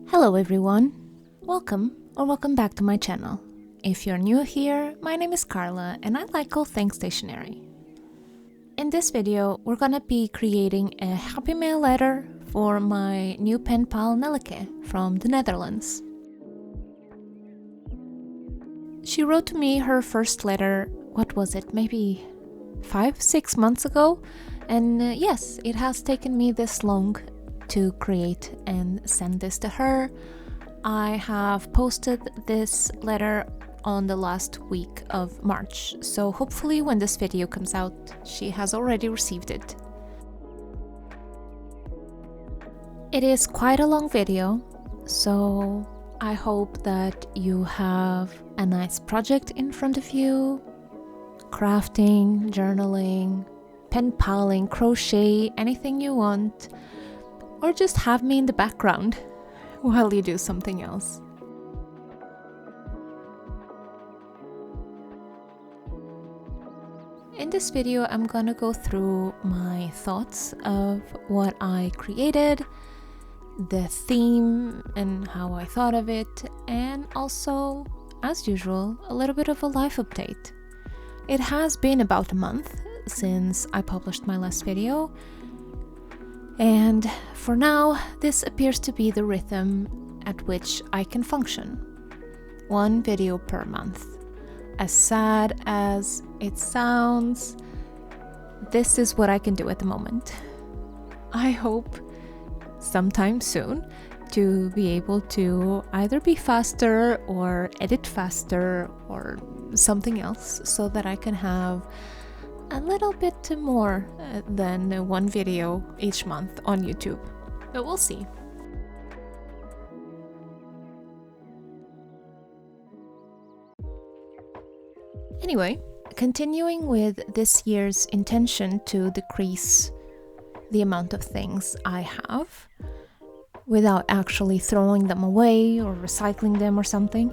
Hello everyone, welcome back to my channel. If you're new here, my name is Carla and I like all things stationery. In this video, we're gonna be creating a happy mail letter for my new pen pal Nelleke from the Netherlands. She wrote to me her first letter, what was it, maybe 5-6 months ago? And yes, it has taken me this long to create and send this to her. I have posted this letter on the last week of March, so hopefully when this video comes out, she has already received it. It is quite a long video, so I hope that you have a nice project in front of you, crafting, journaling, pen paling, crochet, anything you want, or just have me in the background while you do something else. In this video, I'm gonna go through my thoughts of what I created, the theme and how I thought of it, and also, as usual, a little bit of a life update. It has been about a month since I published my last video, and for now, this appears to be the rhythm at which I can function. One video per month. As sad as it sounds, this is what I can do at the moment. I hope sometime soon to be able to either be faster or edit faster or something else so that I can have a little bit more than one video each month on YouTube, but we'll see. Anyway, continuing with this year's intention to decrease the amount of things I have without actually throwing them away or recycling them or something,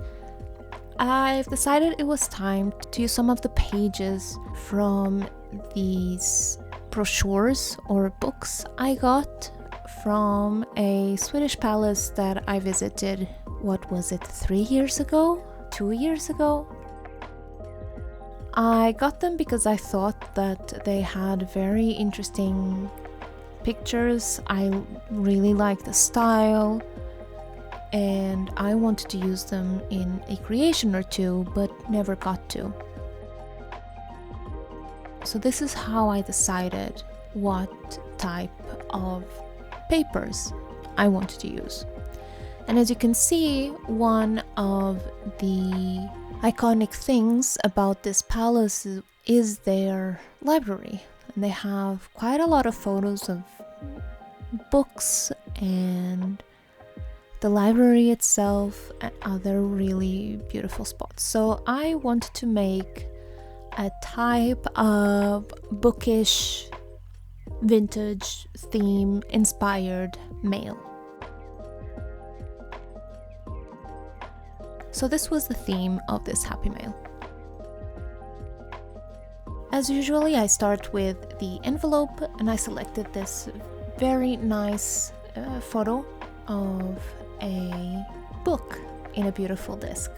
I've decided it was time to use some of the pages from these brochures or books I got from a Swedish palace that I visited, what was it, 3 years ago? 2 years ago? I got them because I thought that they had very interesting pictures. I really liked the style and I wanted to use them in a creation or two, but never got to. So this is how I decided what type of papers I wanted to use. And as you can see, one of the iconic things about this palace is their library. And they have quite a lot of photos of books and the library itself and other really beautiful spots. So I wanted to make a type of bookish, vintage theme inspired mail. So this was the theme of this happy mail. As usually, I start with the envelope and I selected this very nice photo of a book in a beautiful disc.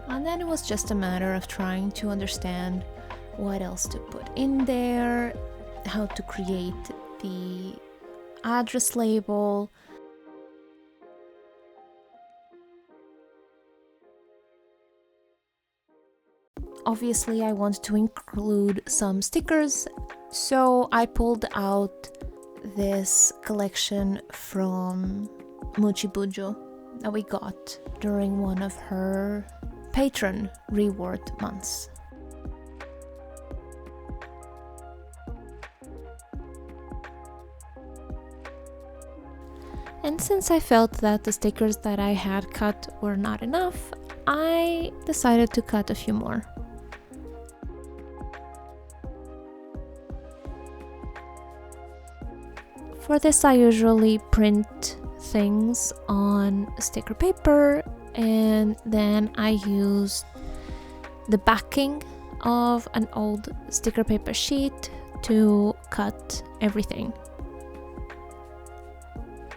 And then it was just a matter of trying to understand what else to put in there, how to create the address label. Obviously, I want to include some stickers, so I pulled out this collection from Bujo that we got during one of her patron reward months. And since I felt that the stickers that I had cut were not enough, I decided to cut a few more. For this, I usually print things on sticker paper and then I used the backing of an old sticker paper sheet to cut everything.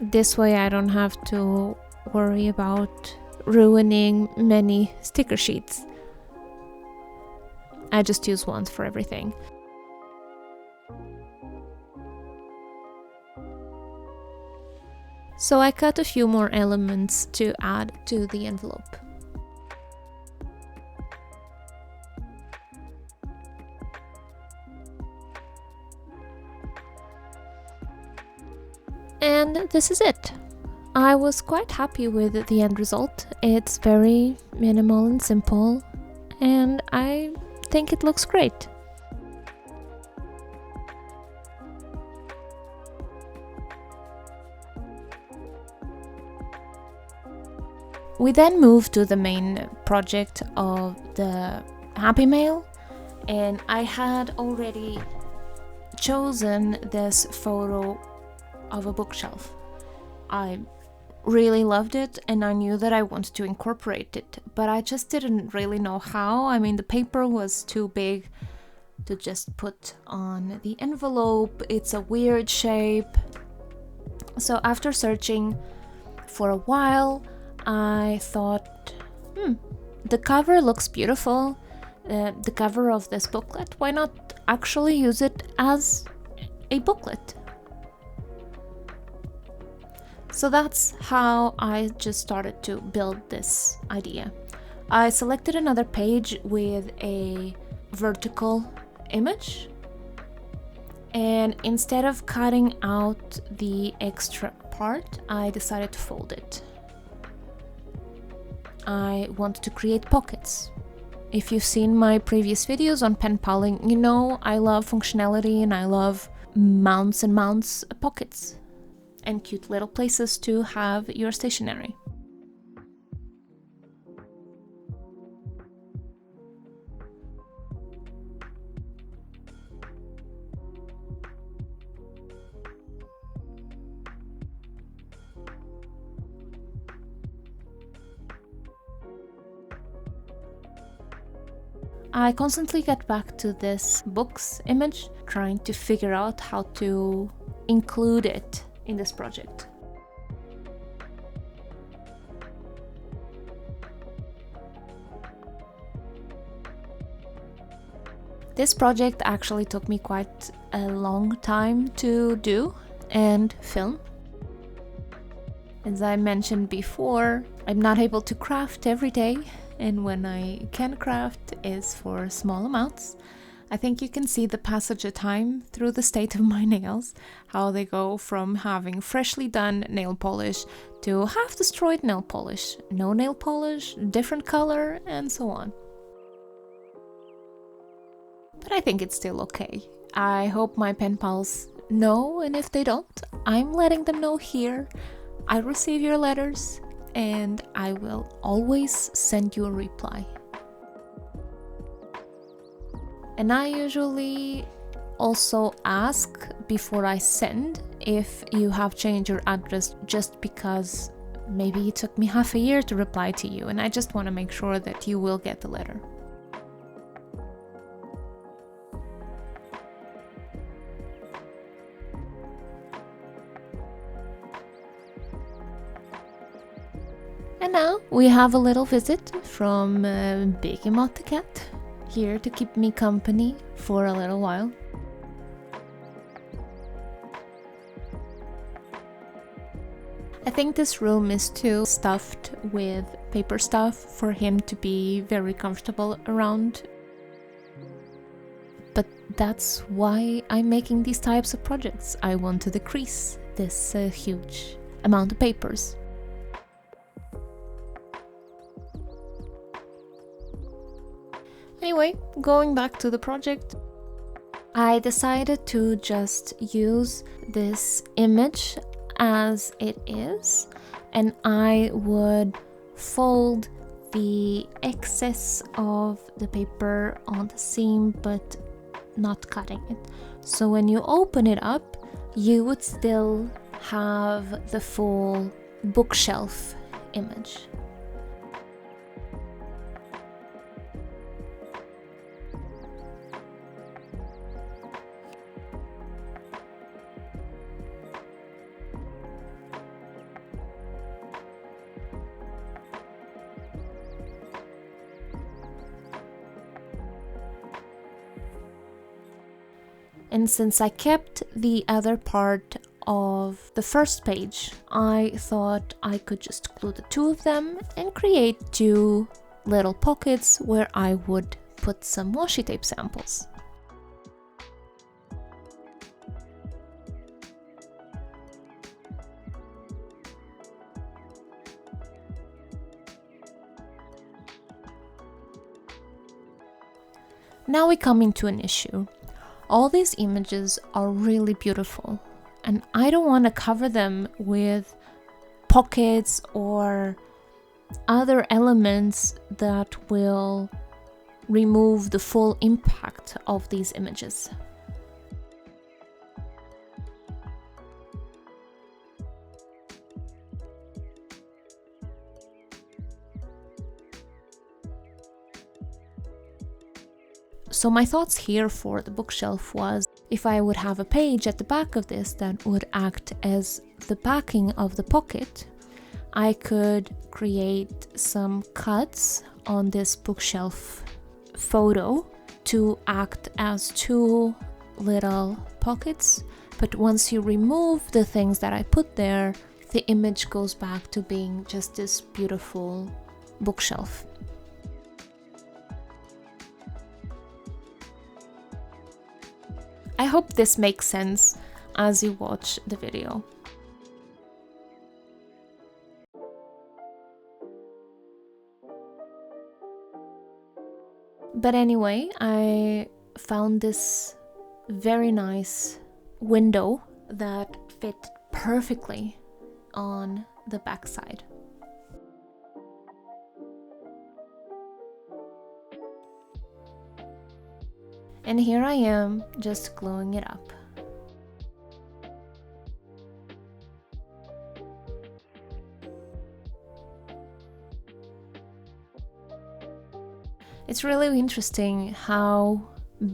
This way I don't have to worry about ruining many sticker sheets. I just use one for everything. So I cut a few more elements to add to the envelope. And this is it. I was quite happy with the end result. It's very minimal and simple, and I think it looks great. We then moved to the main project of the Happy Mail, and I had already chosen this photo of a bookshelf. I really loved it and I knew that I wanted to incorporate it, but I just didn't really know how. I mean, the paper was too big to just put on the envelope. It's a weird shape. So after searching for a while, I thought, the cover looks beautiful. The cover of this booklet, why not actually use it as a booklet? So that's how I just started to build this idea. I selected another page with a vertical image, and instead of cutting out the extra part, I decided to fold it. I wanted to create pockets. If you've seen my previous videos on penpaling, you know I love functionality and I love mounts and mounts pockets and cute little places to have your stationery. I constantly get back to this books image, trying to figure out how to include it in this project. This project actually took me quite a long time to do and film. As I mentioned before, I'm not able to craft every day, and when I can craft is for small amounts. I think you can see the passage of time through the state of my nails, how they go from having freshly done nail polish to half destroyed nail polish, no nail polish, different color, and so on. But I think it's still okay. I hope my pen pals know, and if they don't, I'm letting them know here. I receive your letters, and I will always send you a reply. And I usually also ask before I send if you have changed your address, just because maybe it took me half a year to reply to you and I just want to make sure that you will get the letter. And now we have a little visit from Begemot the cat, here to keep me company for a little while. I think this room is too stuffed with paper stuff for him to be very comfortable around. But that's why I'm making these types of projects. I want to decrease this huge amount of papers. Anyway, going back to the project, I decided to just use this image as it is, and I would fold the excess of the paper on the seam but not cutting it. So when you open it up, you would still have the full bookshelf image. And since I kept the other part of the first page, I thought I could just glue the two of them and create two little pockets where I would put some washi tape samples. Now we come into an issue. All these images are really beautiful, and I don't want to cover them with pockets or other elements that will remove the full impact of these images. So my thoughts here for the bookshelf was if I would have a page at the back of this that would act as the backing of the pocket, I could create some cuts on this bookshelf photo to act as two little pockets. But once you remove the things that I put there, the image goes back to being just this beautiful bookshelf. I hope this makes sense as you watch the video. But anyway, I found this very nice window that fit perfectly on the backside. And here I am, just gluing it up. It's really interesting how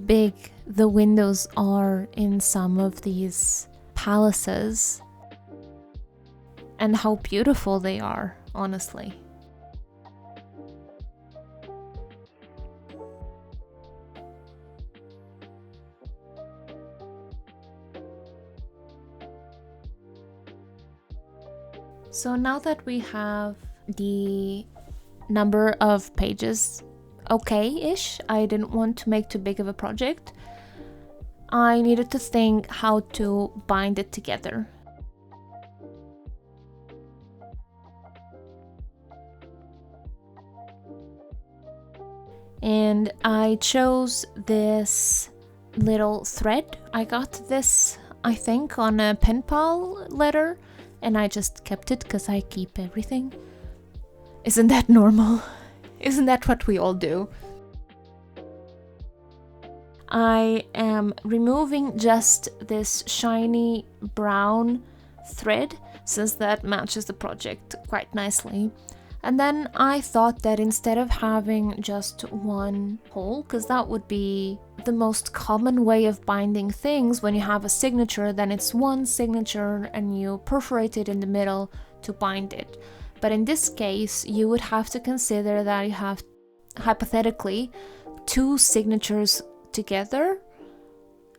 big the windows are in some of these palaces and how beautiful they are, honestly. So now that we have the number of pages okay-ish, I didn't want to make too big of a project. I needed to think how to bind it together. And I chose this little thread. I got this, I think, on a Penpal letter, and I just kept it because I keep everything. Isn't that normal? Isn't that what we all do? I am removing just this shiny brown thread since that matches the project quite nicely. And then I thought that instead of having just one hole, because that would be the most common way of binding things when you have a signature, then it's one signature and you perforate it in the middle to bind it. But in this case, you would have to consider that you have, hypothetically, two signatures together,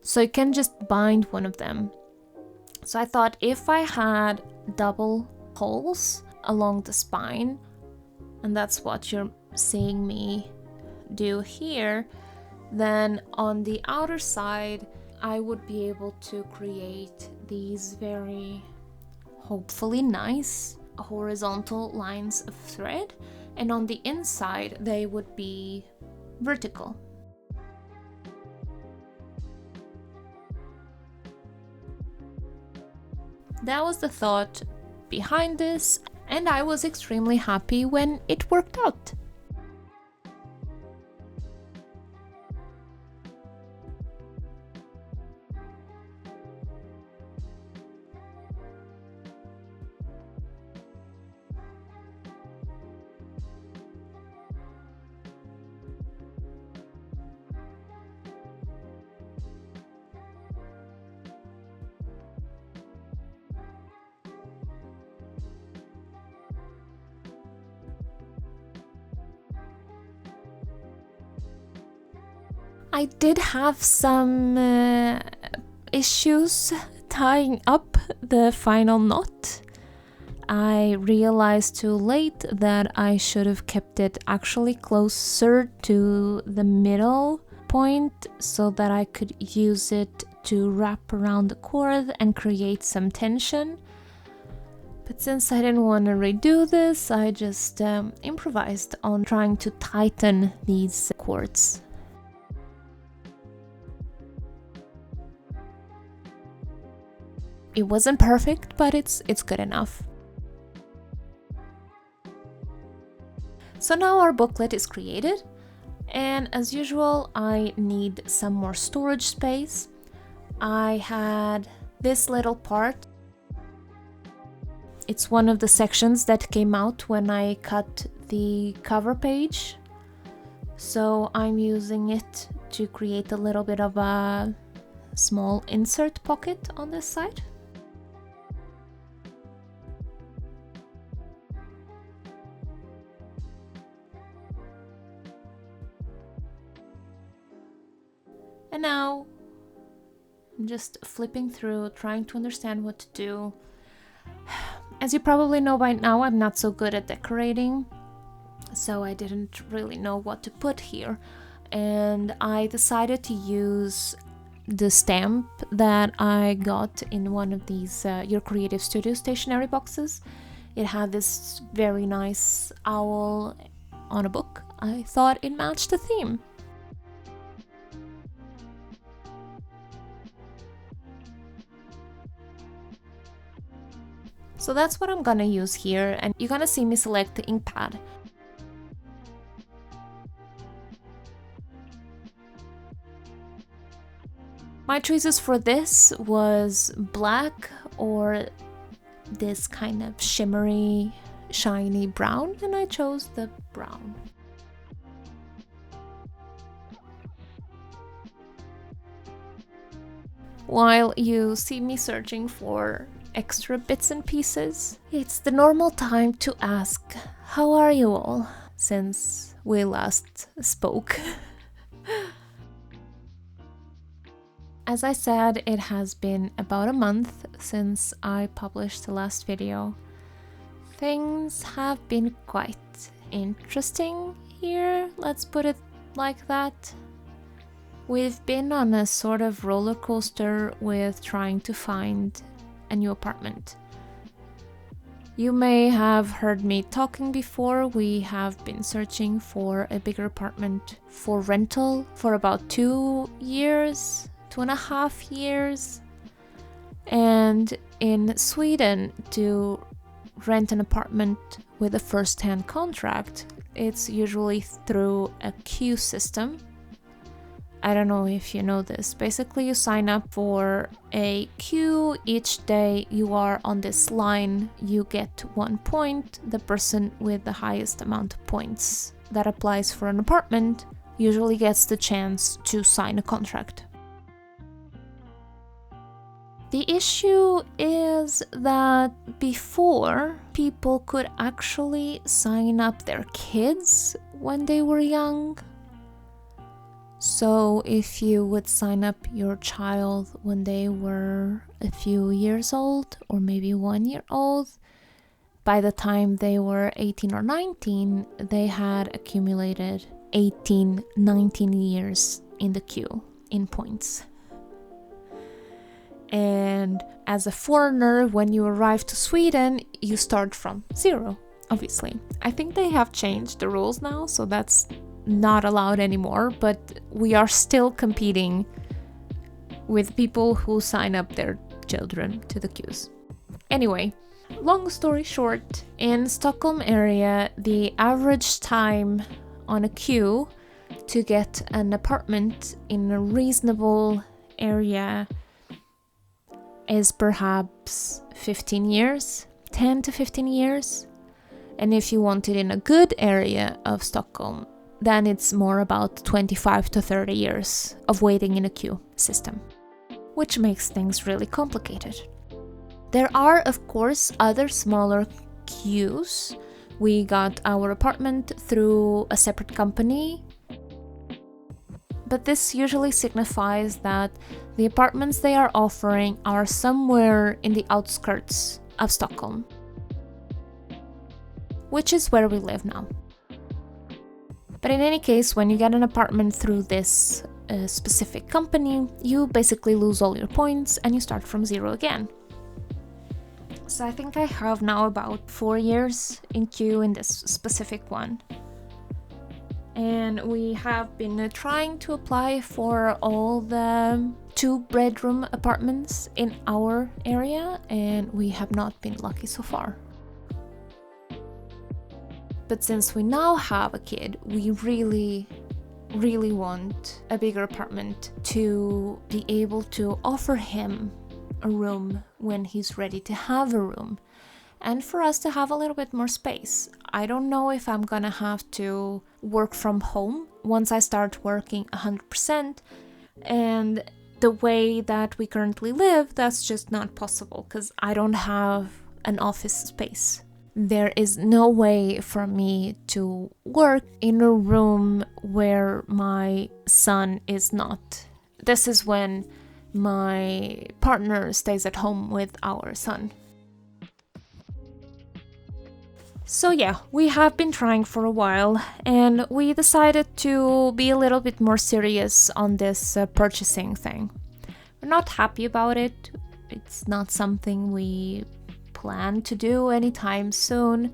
so you can just bind one of them. So I thought if I had double holes along the spine, and that's what you're seeing me do here, then on the outer side I would be able to create these very hopefully nice horizontal lines of thread, and on the inside they would be vertical. That was the thought behind this, and I was extremely happy when it worked out. I did have some issues tying up the final knot. I realized too late that I should have kept it actually closer to the middle point so that I could use it to wrap around the cord and create some tension. But since I didn't want to redo this, I just improvised on trying to tighten these cords. It wasn't perfect, but it's good enough. So now our booklet is created, and as usual I need some more storage space. I had this little part. It's one of the sections that came out when I cut the cover page, so I'm using it to create a little bit of a small insert pocket on this side. And now I'm just flipping through, trying to understand what to do. As you probably know by now, I'm not so good at decorating, so I didn't really know what to put here. And I decided to use the stamp that I got in one of these Your Creative Studio stationery boxes. It had this very nice owl on a book. I thought it matched the theme. So that's what I'm gonna use here, and you're gonna see me select the ink pad. My choices for this was black or this kind of shimmery, shiny brown, and I chose the brown. While you see me searching for extra bits and pieces, it's the normal time to ask, how are you all, since we last spoke. As I said, it has been about a month since I published the last video. Things have been quite interesting here, let's put it like that. We've been on a sort of roller coaster with trying to find a new apartment. You may have heard me talking before. We have been searching for a bigger apartment for rental for about 2 years, 2.5 years. And in Sweden, to rent an apartment with a first-hand contract, it's usually through a queue system. I don't know if you know this. Basically, you sign up for a queue. Each day you are on this line, you get 1 point. The person with the highest amount of points that applies for an apartment usually gets the chance to sign a contract. The issue is that before, people could actually sign up their kids when they were young. So if you would sign up your child when they were a few years old or maybe 1 year old, by the time they were 18 or 19, they had accumulated 18, 19 years in the queue in points. And as a foreigner, when you arrive to Sweden, you start from 0, obviously. I think they have changed the rules now, so that's not allowed anymore, but we are still competing with people who sign up their children to the queues. Anyway, long story short, in Stockholm area, the average time on a queue to get an apartment in a reasonable area is perhaps 15 years, 10 to 15 years. And if you want it in a good area of Stockholm, then it's more about 25 to 30 years of waiting in a queue system, which makes things really complicated. There are, of course, other smaller queues. We got our apartment through a separate company. but this usually signifies that the apartments they are offering are somewhere in the outskirts of Stockholm, which is where we live now. But in any case, when you get an apartment through this specific company, you basically lose all your points and you start from zero again. So I think I have now about 4 years in queue in this specific one. And we have been trying to apply for all the 2-bedroom apartments in our area, and we have not been lucky so far. But since we now have a kid, we really want a bigger apartment to be able to offer him a room when he's ready to have a room, and for us to have a little bit more space. I don't know if I'm gonna have to work from home once I start working 100%, and the way that we currently live, that's just not possible because I don't have an office space. There is no way for me to work in a room where my son is not. This is when my partner stays at home with our son. So yeah, we have been trying for a while, and we decided to be a little bit more serious on this purchasing thing. We're not happy about it. It's not something we plan to do anytime soon,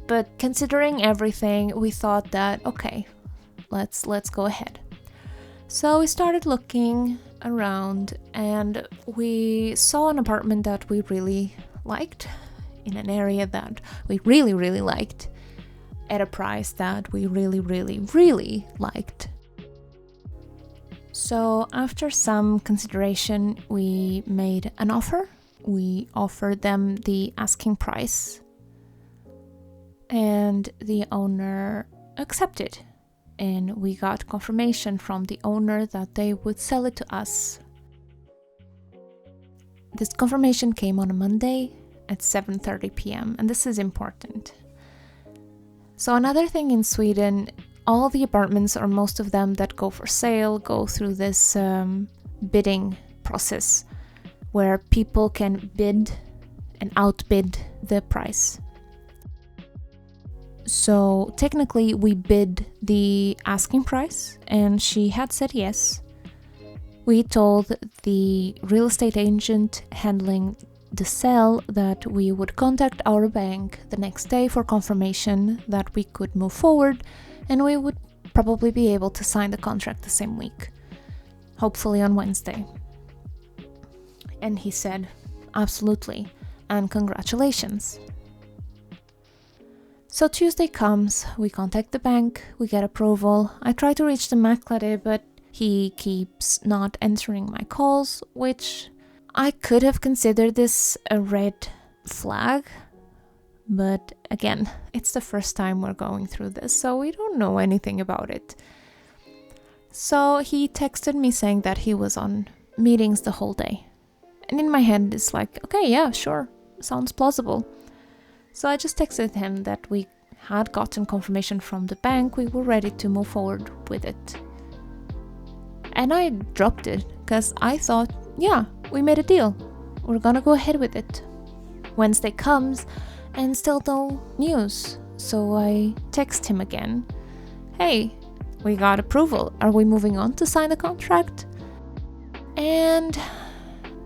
but considering everything, we thought that okay, let's go ahead. So we started looking around, and we saw an apartment that we really liked in an area that we really liked at a price that we really liked. So after some consideration, we made an offer. We offered them the asking price, and the owner accepted, and we got confirmation from the owner that they would sell it to us. This confirmation came on a Monday at 7:30 p.m. and this is important. So another thing in Sweden, all the apartments, or most of them that go for sale, go through this bidding process where people can bid and outbid the price. So technically we bid the asking price, and she had said yes. We told the real estate agent handling the sale that we would contact our bank the next day for confirmation that we could move forward, and we would probably be able to sign the contract the same week, hopefully on Wednesday. And he said, absolutely, and congratulations. So Tuesday comes, we contact the bank, we get approval. I try to reach the Mäklare, but he keeps not answering my calls, which I could have considered this a red flag. But again, it's the first time we're going through this, so we don't know anything about it. So he texted me saying that he was on meetings the whole day. And in my head, it's like, okay, yeah, sure, sounds plausible. So I just texted him that we had gotten confirmation from the bank, we were ready to move forward with it. And I dropped it, because I thought, yeah, we made a deal. We're gonna go ahead with it. Wednesday comes, and still no news. So I text him again. Hey, we got approval. Are we moving on to sign the contract? And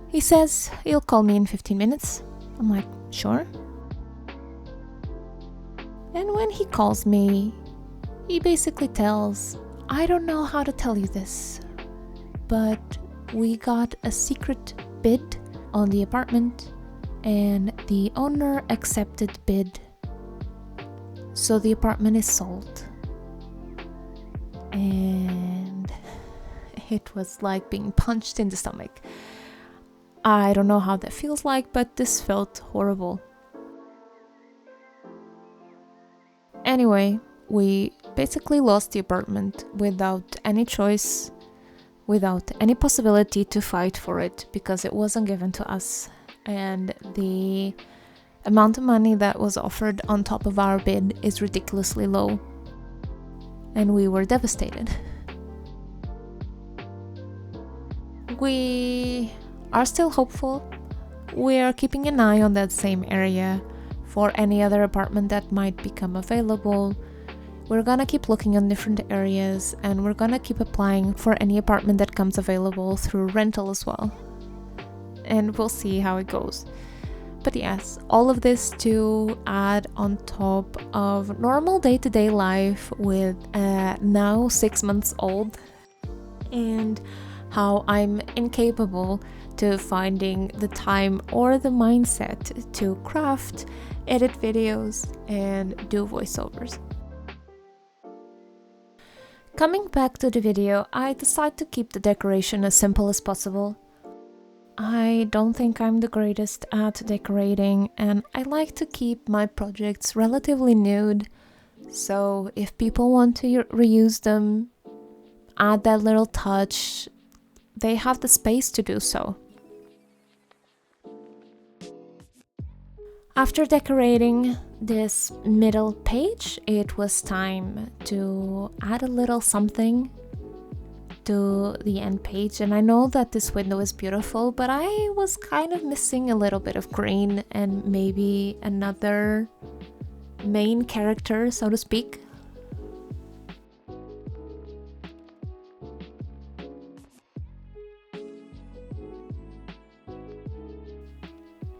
he says he'll call me in 15 minutes. I'm like, sure. And when he calls me, he basically tells, I don't know how to tell you this, but we got a secret bid on the apartment and the owner accepted bid. So the apartment is sold. And it was like being punched in the stomach. I don't know how that feels like, but this felt horrible. Anyway, we basically lost the apartment without any choice, without any possibility to fight for it, because it wasn't given to us. And the amount of money that was offered on top of our bid is ridiculously low. And we were devastated. we are still hopeful. We're keeping an eye on that same area for any other apartment that might become available. We're gonna keep looking on different areas, and we're gonna keep applying for any apartment that comes available through rental as well. And we'll see how it goes. But yes, all of this to add on top of normal day-to-day life with a now 6 months old, and how I'm incapable to finding the time or the mindset to craft, edit videos, and do voiceovers. Coming back to the video, I decided to keep the decoration as simple as possible. I don't think I'm the greatest at decorating, and I like to keep my projects relatively nude, so if people want to reuse them, add that little touch, they have the space to do so. After decorating this middle page, it was time to add a little something to the end page. And I know that this window is beautiful, but I was kind of missing a little bit of green and maybe another main character, so to speak.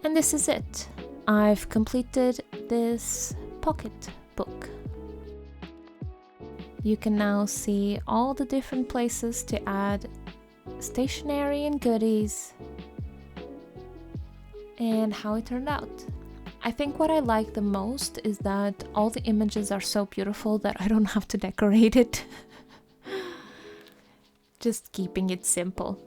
And this is it. I've completed this pocket book. You can now see all the different places to add stationery and goodies and how it turned out. I think what I like the most is that all the images are so beautiful that I don't have to decorate it. Just keeping it simple.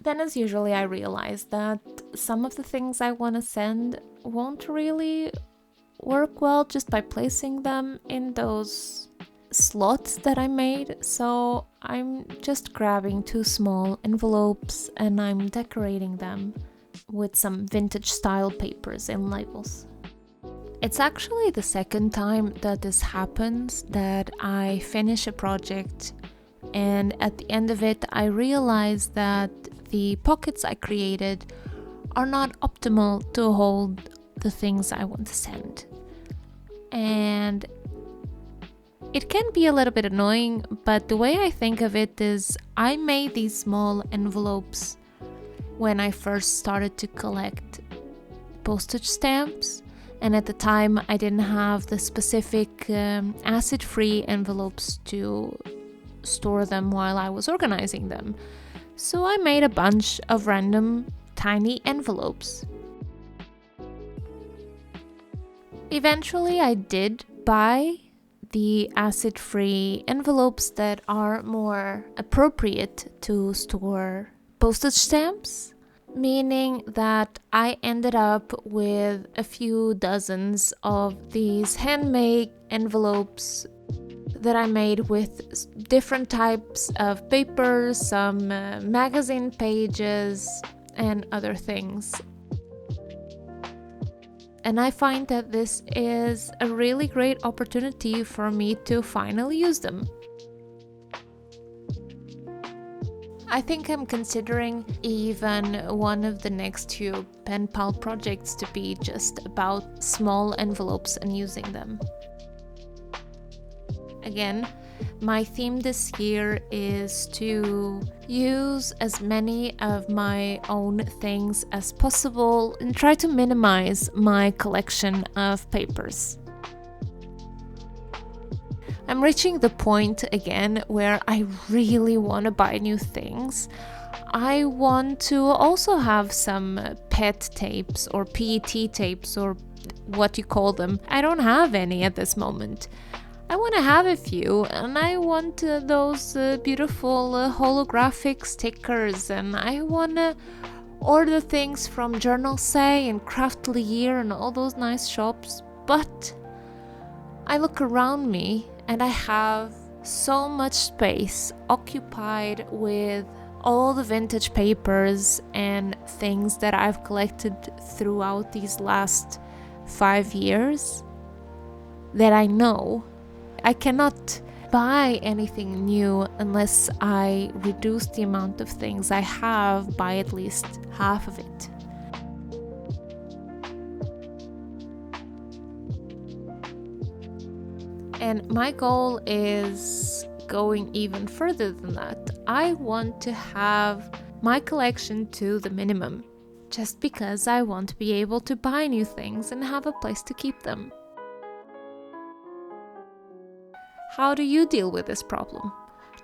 Then, as usually, I realized that some of the things I want to send won't really work well just by placing them in those slots that I made. So I'm just grabbing 2 small envelopes and I'm decorating them with some vintage style papers and labels. It's actually the second time that this happens, that I finish a project and at the end of it I realize that the pockets I created are not optimal to hold the things I want to send. And it can be a little bit annoying, but the way I think of it is I made these small envelopes when I first started to collect postage stamps, and at the time I didn't have the specific acid-free envelopes to store them while I was organizing them. So I made a bunch of random tiny envelopes. Eventually I did buy the acid-free envelopes that are more appropriate to store postage stamps, meaning that I ended up with a few dozens of these handmade envelopes that I made with different types of papers, some magazine pages, and other things. And I find that this is a really great opportunity for me to finally use them. I think I'm considering even one of the next few Penpal projects to be just about small envelopes and using them. Again, my theme this year is to use as many of my own things as possible and try to minimize my collection of papers. I'm reaching the point again where I really want to buy new things. I want to also have some PET tapes or PET tapes or what you call them. I don't have any at this moment. I want to have a few, and I want those beautiful holographic stickers, and I want to order things from Journal Say and Craftly Year and all those nice shops. But I look around me and I have so much space occupied with all the vintage papers and things that I've collected throughout these last 5 years that I know I cannot buy anything new unless I reduce the amount of things I have by at least half of it. And my goal is going even further than that. I want to have my collection to the minimum, just because I want to be able to buy new things and have a place to keep them. How do you deal with this problem?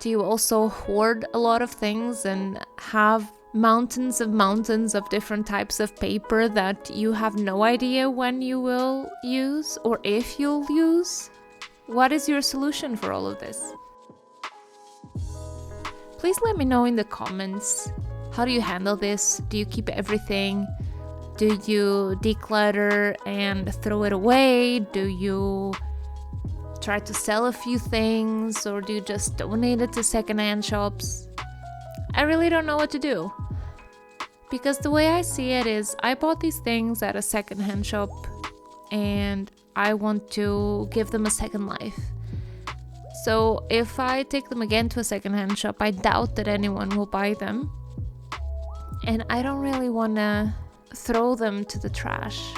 Do you also hoard a lot of things and have mountains of different types of paper that you have no idea when you will use or if you'll use? What is your solution for all of this? Please let me know in the comments. How do you handle this? Do you keep everything? Do you declutter and throw it away? Do you try to sell a few things, or do you just donate it to secondhand shops? I really don't know what to do. Because the way I see it is, I bought these things at a secondhand shop and I want to give them a second life. So if I take them again to a secondhand shop, I doubt that anyone will buy them. And I don't really want to throw them to the trash.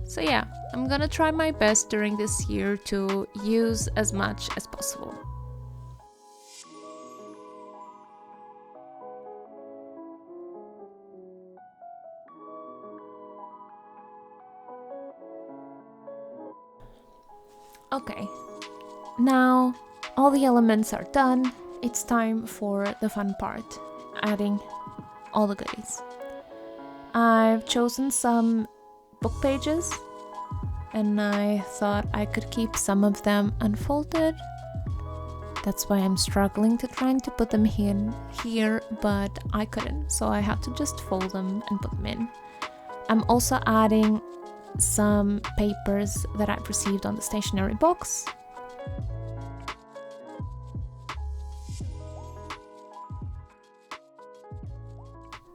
So yeah, I'm gonna try my best during this year to use as much as possible. Okay, now all the elements are done. It's time for the fun part, adding all the goodies. I've chosen some book pages and I thought I could keep some of them unfolded. That's why I'm struggling to trying to put them here, but I couldn't, so I had to just fold them and put them in. I'm also adding some papers that I've received on the stationery box.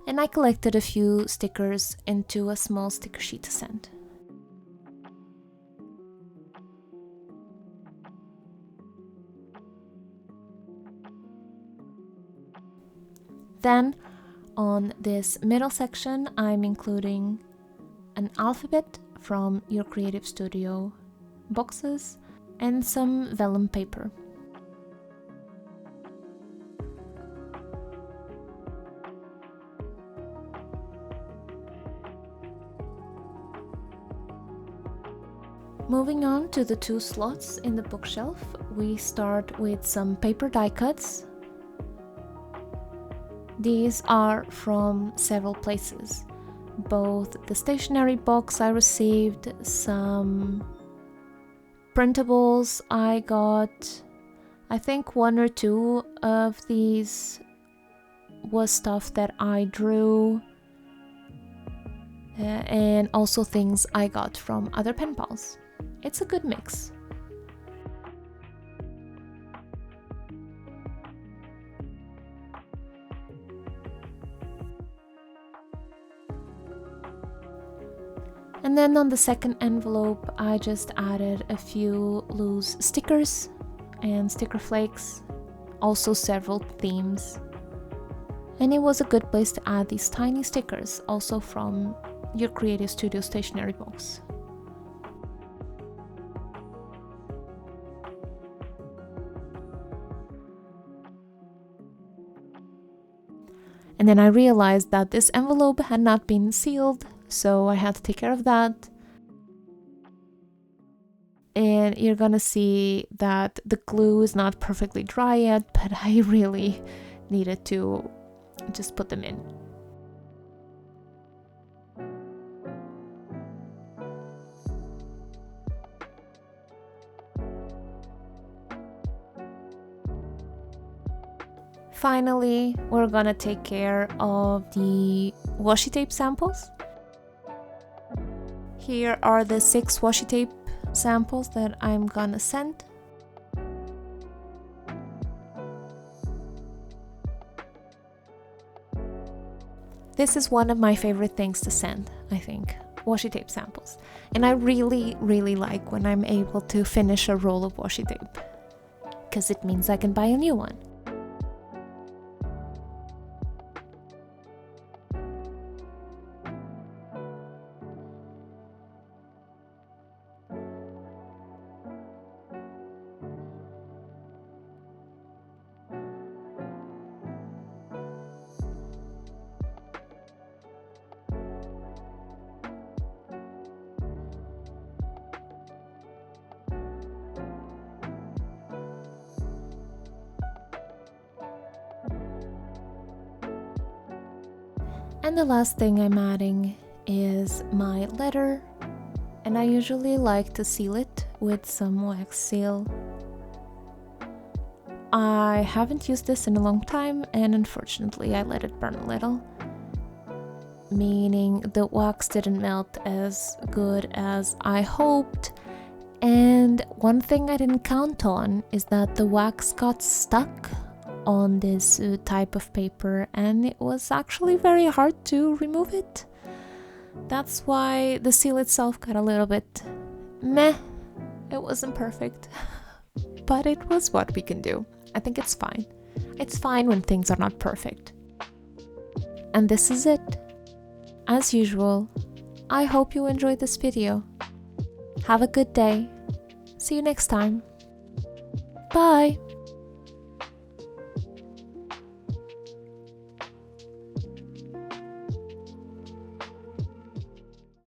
And I collected a few stickers into a small sticker sheet to send. Then, on this middle section, I'm including an alphabet from your Creative Studio boxes and some vellum paper. Moving on to the two slots in the bookshelf, we start with some paper die cuts. These are from several places. Both the stationery box I received, some printables I got. I think one or two of these was stuff that I drew, and also things I got from other pen pals. It's a good mix. And then on the second envelope, I just added a few loose stickers and sticker flakes, also several themes. And it was a good place to add these tiny stickers, also from your Creative Studio stationery box. And then I realized that this envelope had not been sealed, so I had to take care of that. And you're gonna see that the glue is not perfectly dry yet, but I really needed to just put them in. Finally, we're gonna take care of the washi tape samples. Here are the 6 washi tape samples that I'm gonna send. This is one of my favorite things to send, I think, washi tape samples. And I really like when I'm able to finish a roll of washi tape. because it means I can buy a new one. And the last thing I'm adding is my letter, and I usually like to seal it with some wax seal. I haven't used this in a long time, and unfortunately I let it burn a little, meaning the wax didn't melt as good as I hoped. And one thing I didn't count on is that the wax got stuck on this type of paper, and it was actually very hard to remove it. That's why the seal itself got a little bit meh. It wasn't perfect, but it was what we can do. I think it's fine. It's fine when things are not perfect. And this is it. As usual, I hope you enjoyed this video. Have a good day. See you next time. Bye!